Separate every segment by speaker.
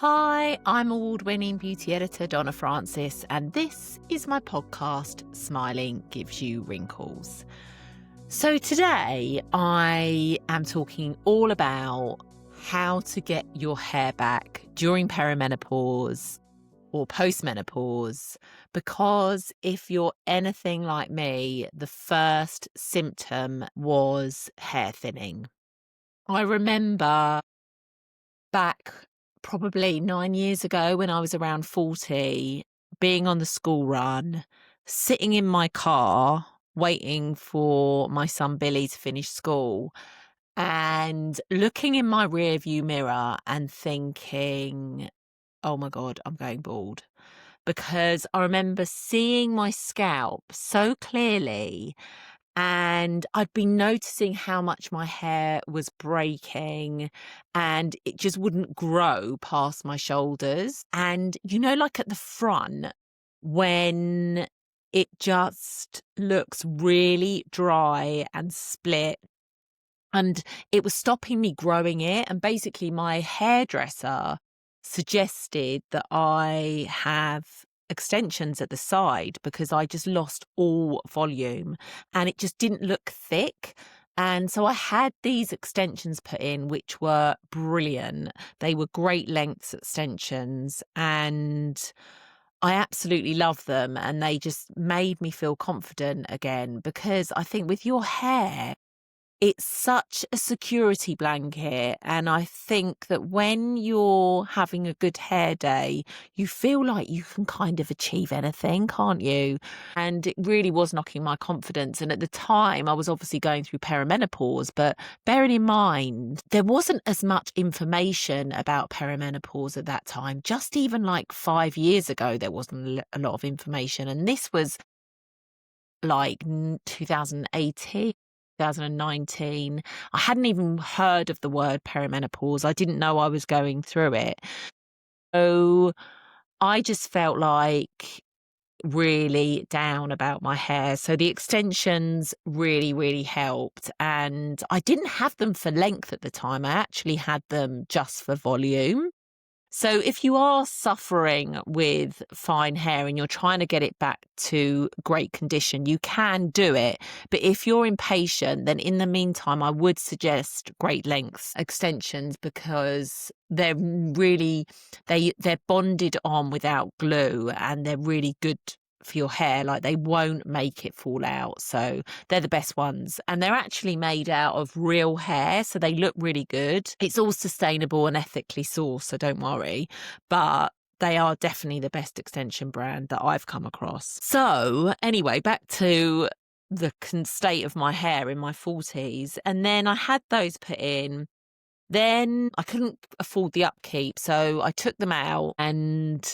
Speaker 1: Hi, I'm award-winning beauty editor Donna Francis, and this is my podcast, Smiling Gives You Wrinkles. So today I am talking all about how to get your hair back during perimenopause or postmenopause, because if you're anything like me, the first symptom was hair thinning. I remember back probably 9 years ago when I was around 40, being on the school run, sitting in my car, waiting for my son Billy to finish school, and looking in my rearview mirror and thinking, oh my God, I'm going bald. Because I remember seeing my scalp so clearly, and I'd been noticing how much my hair was breaking and it just wouldn't grow past my shoulders. And, like at the front, when it just looks really dry and split, and it was stopping me growing it. And basically my hairdresser suggested that I have extensions at the side because I just lost all volume and it just didn't look thick. And so I had these extensions put in, which were brilliant. They were great lengths extensions and I absolutely love them. And they just made me feel confident again, because I think with your hair, it's such a security blanket. And I think that when you're having a good hair day, you feel like you can kind of achieve anything, can't you? And it really was knocking my confidence. And at the time, I was obviously going through perimenopause, but bearing in mind, there wasn't as much information about perimenopause at that time. Just even like 5 years ago, there wasn't a lot of information. And this was like 2018. 2019. I hadn't even heard of the word perimenopause. I didn't know I was going through it. So I just felt like really down about my hair. So the extensions really, really helped. And I didn't have them for length at the time. I actually had them just for volume. So if you are suffering with fine hair and you're trying to get it back to great condition, you can do it. But if you're impatient, then in the meantime, I would suggest great lengths extensions, because they're really, they're bonded on without glue and they're really good for your hair. Like, they won't make it fall out. So they're the best ones. And they're actually made out of real hair, so they look really good. It's all sustainable and ethically sourced, so don't worry. But they are definitely the best extension brand that I've come across. So anyway, back to the state of my hair in my 40s. And then I had those put in. Then I couldn't afford the upkeep, so I took them out, and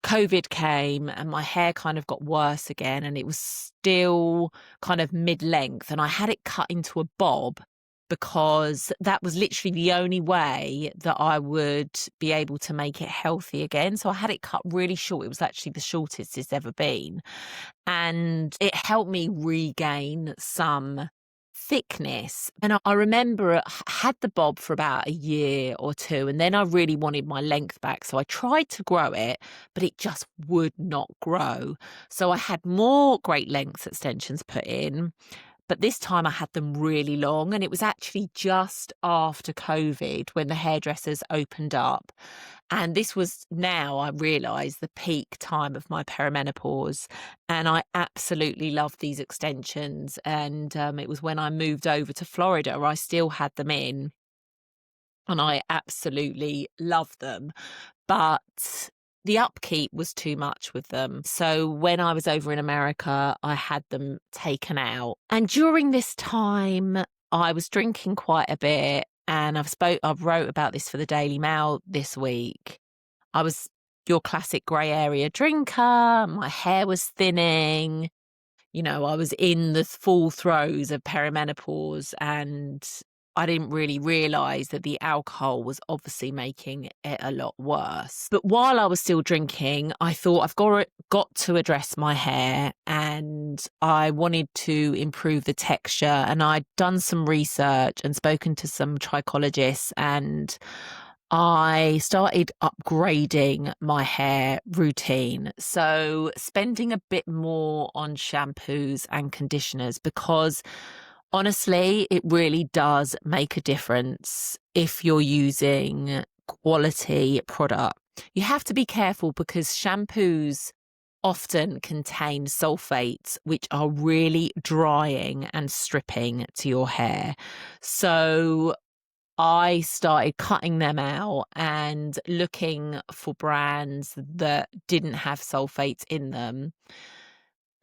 Speaker 1: COVID came and my hair kind of got worse again, and it was still kind of mid-length, and I had it cut into a bob because that was literally the only way that I would be able to make it healthy again. So I had it cut really short. It was actually the shortest it's ever been. And it helped me regain some thickness. And I remember I had the bob for about a year or two, and then I really wanted my length back. So I tried to grow it, but it just would not grow. So I had more great lengths extensions put in, but this time I had them really long. And it was actually just after COVID when the hairdressers opened up. And this was, now I realise, the peak time of my perimenopause. And I absolutely loved these extensions. And it was when I moved over to Florida, I still had them in. And I absolutely loved them. But the upkeep was too much with them. So when I was over in America, I had them taken out. And during this time, I was drinking quite a bit. And I've wrote about this for the Daily Mail this week. I was your classic grey area drinker. My hair was thinning. I was in the full throes of perimenopause, and I didn't really realise that the alcohol was obviously making it a lot worse. But while I was still drinking, I thought I've got to address my hair, and I wanted to improve the texture. And I'd done some research and spoken to some trichologists, and I started upgrading my hair routine. So spending a bit more on shampoos and conditioners, because honestly, it really does make a difference if you're using quality product. You have to be careful because shampoos often contain sulfates, which are really drying and stripping to your hair. So I started cutting them out and looking for brands that didn't have sulfates in them.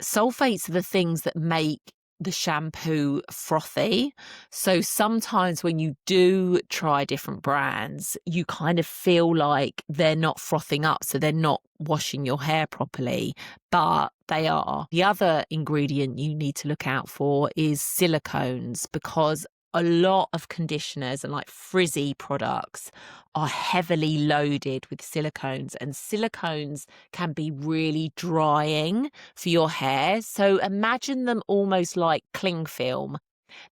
Speaker 1: Sulfates are the things that make the shampoo frothy. So sometimes when you do try different brands, you kind of feel like they're not frothing up, so they're not washing your hair properly, but they are. The other ingredient you need to look out for is silicones, because a lot of conditioners and like frizzy products are heavily loaded with silicones, and silicones can be really drying for your hair. So imagine them almost like cling film.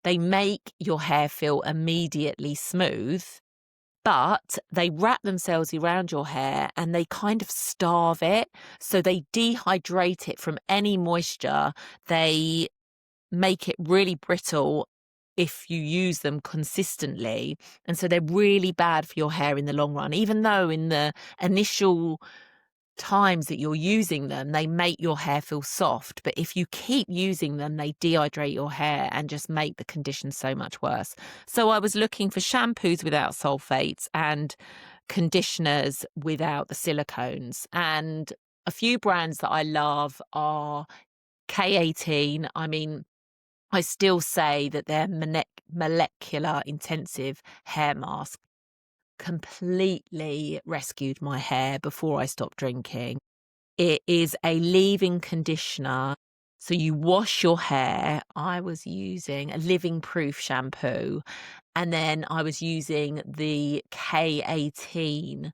Speaker 1: They make your hair feel immediately smooth, but they wrap themselves around your hair and they kind of starve it. So they dehydrate it from any moisture. They make it really brittle if you use them consistently. And so they're really bad for your hair in the long run, even though in the initial times that you're using them, they make your hair feel soft. But if you keep using them, they dehydrate your hair and just make the condition so much worse. So I was looking for shampoos without sulfates and conditioners without the silicones. And a few brands that I love are K18. I mean, I still say that their molecular intensive hair mask completely rescued my hair before I stopped drinking. It is a leave-in conditioner. So you wash your hair. I was using a living proof shampoo, and then I was using the K18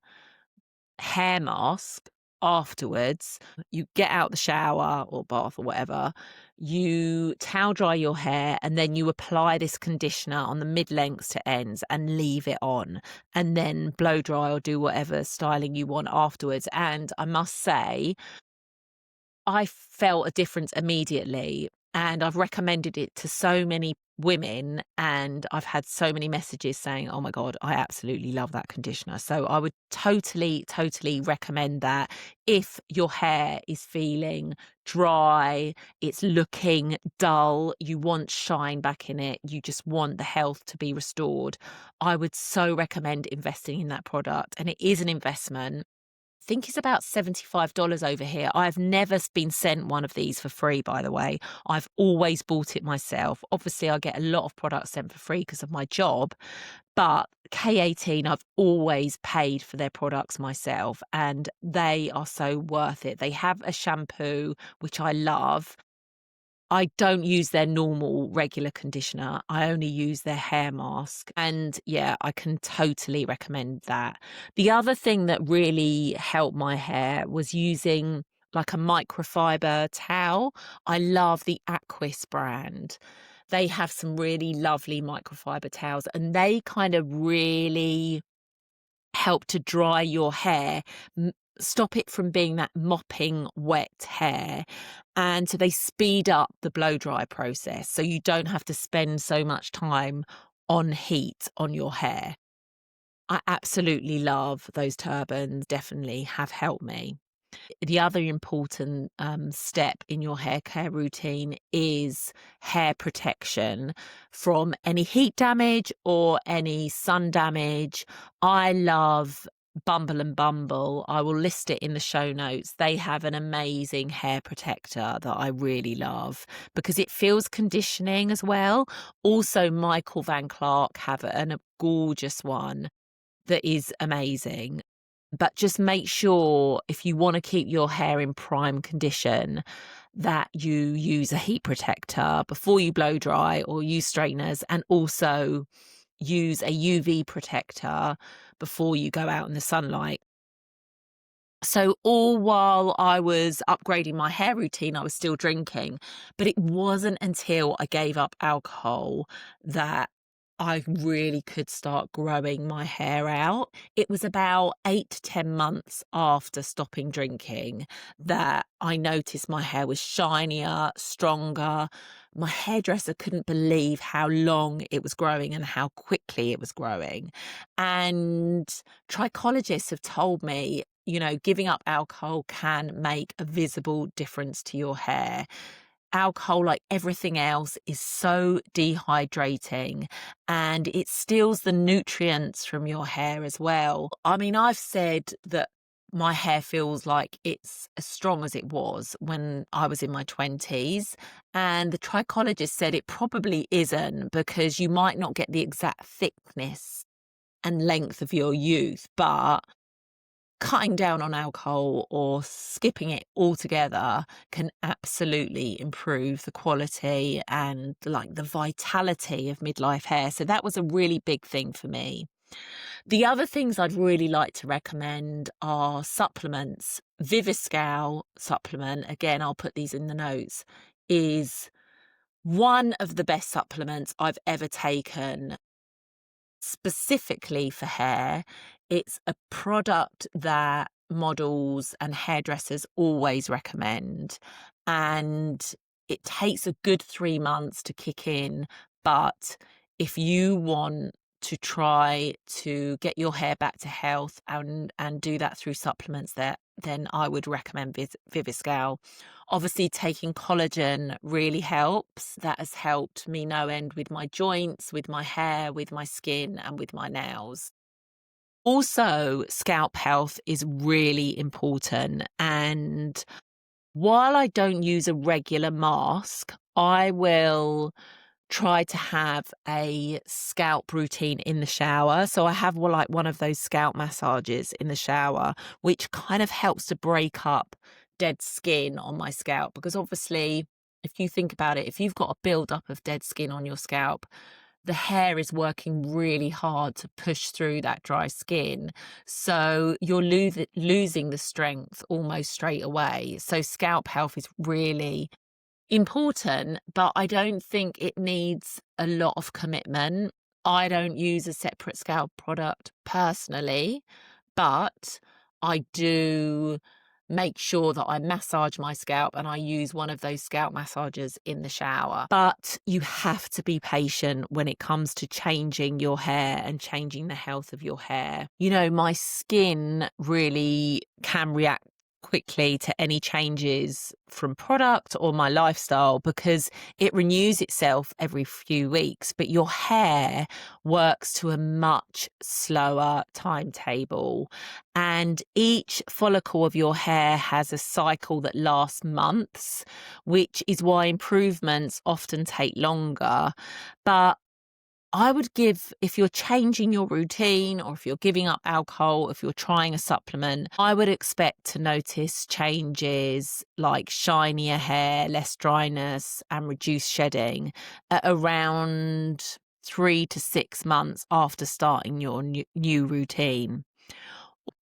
Speaker 1: hair mask afterwards. You get out the shower or bath or whatever, you towel dry your hair, and then you apply this conditioner on the mid-lengths to ends and leave it on, and then blow dry or do whatever styling you want afterwards. And I must say, I felt a difference immediately, and I've recommended it to so many women, and I've had so many messages saying, "Oh my God, I absolutely love that conditioner." So I would totally, totally recommend that if your hair is feeling dry, it's looking dull, you want shine back in it, you just want the health to be restored. I would so recommend investing in that product, and it is an investment. Think it's about $75 over here. I've never been sent one of these for free, by the way. I've always bought it myself. Obviously, I get a lot of products sent for free because of my job, but K18, I've always paid for their products myself, and they are so worth it. They have a shampoo, which I love. I don't use their normal regular conditioner. I only use their hair mask. And yeah, I can totally recommend that. The other thing that really helped my hair was using like a microfiber towel. I love the Aquis brand. They have some really lovely microfiber towels, and they kind of really help to dry your hair, stop it from being that mopping wet hair. And so they speed up the blow dry process, so you don't have to spend so much time on heat on your hair. I absolutely love those turbans, definitely have helped me. The other important step in your hair care routine is hair protection from any heat damage or any sun damage. I love Bumble and Bumble. I will list it in the show notes. They have an amazing hair protector that I really love because it feels conditioning as well. Also, Michael van Clarke have a gorgeous one that is amazing. But just make sure, if you want to keep your hair in prime condition, that you use a heat protector before you blow dry or use straighteners, and also use a UV protector before you go out in the sunlight. So all while I was upgrading my hair routine, I was still drinking. But it wasn't until I gave up alcohol that I really could start growing my hair out. It was about 8 to 10 months after stopping drinking that I noticed my hair was shinier, stronger. My hairdresser couldn't believe how long it was growing and how quickly it was growing. And trichologists have told me, giving up alcohol can make a visible difference to your hair. Alcohol, like everything else, is so dehydrating and it steals the nutrients from your hair as well. I mean, I've said that my hair feels like it's as strong as it was when I was in my 20s. And the trichologist said it probably isn't, because you might not get the exact thickness and length of your youth, but cutting down on alcohol or skipping it altogether can absolutely improve the quality and like the vitality of midlife hair. So that was a really big thing for me. The other things I'd really like to recommend are supplements. Viviscal supplement, again, I'll put these in the notes, is one of the best supplements I've ever taken specifically for hair. It's a product that models and hairdressers always recommend, and it takes a good 3 months to kick in. But if you want to try to get your hair back to health and do that through supplements, then I would recommend Viviscal. Obviously, taking collagen really helps. That has helped me no end with my joints, with my hair, with my skin, and with my nails. Also, scalp health is really important. And while I don't use a regular mask, I will try to have a scalp routine in the shower. So I have one of those scalp massages in the shower, which kind of helps to break up dead skin on my scalp. Because obviously, if you think about it, if you've got a build-up of dead skin on your scalp, the hair is working really hard to push through that dry skin. So you're losing the strength almost straight away. So scalp health is really important, but I don't think it needs a lot of commitment. I don't use a separate scalp product personally, but I do make sure that I massage my scalp and I use one of those scalp massagers in the shower. But you have to be patient when it comes to changing your hair and changing the health of your hair. My skin really can react quickly to any changes from product or my lifestyle, because it renews itself every few weeks, but your hair works to a much slower timetable, and each follicle of your hair has a cycle that lasts months, which is why improvements often take longer. But I would give, if you're changing your routine or if you're giving up alcohol, if you're trying a supplement, I would expect to notice changes like shinier hair, less dryness, and reduced shedding at around 3 to 6 months after starting your new routine.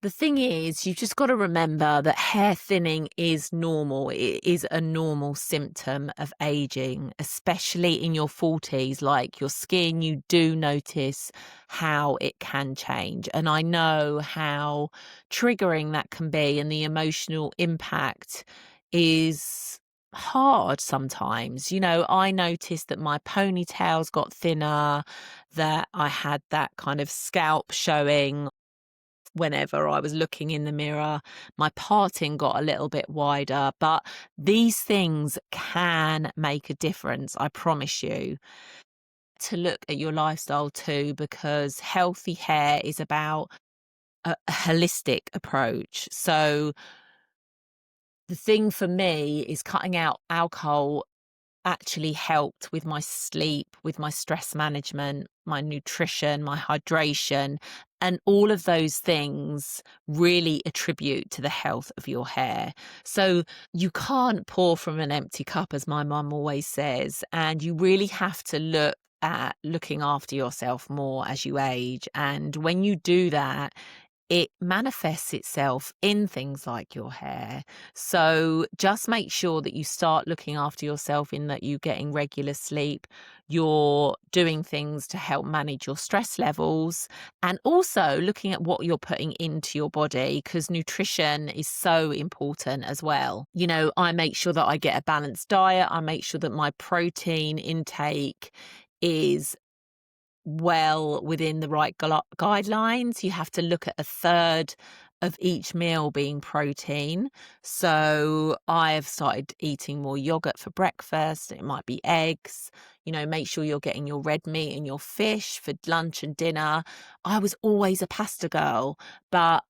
Speaker 1: The thing is, you've just got to remember that hair thinning is normal. It is a normal symptom of aging, especially in your 40s. Like your skin, you do notice how it can change. And I know how triggering that can be, and the emotional impact is hard sometimes. I noticed that my ponytails got thinner, that I had that kind of scalp showing whenever I was looking in the mirror. My parting got a little bit wider, but these things can make a difference, I promise you. To look at your lifestyle too, because healthy hair is about a holistic approach. So the thing for me is cutting out alcohol actually helped with my sleep, with my stress management, my nutrition, my hydration, and all of those things really attribute to the health of your hair. So you can't pour from an empty cup, as my mum always says, and you really have to look at looking after yourself more as you age. And when you do that, it manifests itself in things like your hair. So just make sure that you start looking after yourself, in that you're getting regular sleep, you're doing things to help manage your stress levels, and also looking at what you're putting into your body, because nutrition is so important as well. You know, I make sure that I get a balanced diet. I make sure that my protein intake is well within the right guidelines. You have to look at a third of each meal being protein. So I've started eating more yogurt for breakfast. It might be eggs. You know, make sure you're getting your red meat and your fish for lunch and dinner. I was always a pasta girl, but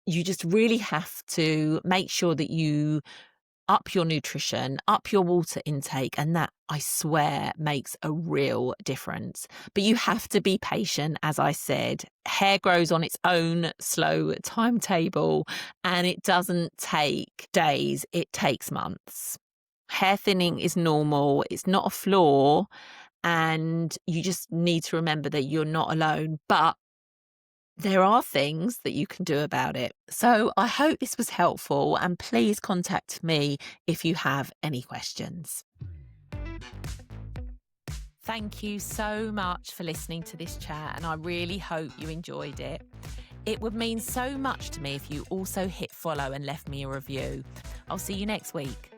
Speaker 1: you just really have to make sure that you up your nutrition, up your water intake, and that, I swear, makes a real difference. But you have to be patient, as I said. Hair grows on its own slow timetable, and it doesn't take days, it takes months. Hair thinning is normal, it's not a flaw, and you just need to remember that you're not alone. But there are things that you can do about it. So I hope this was helpful, and please contact me if you have any questions. Thank you so much for listening to this chat, and I really hope you enjoyed it. It would mean so much to me if you also hit follow and left me a review. I'll see you next week.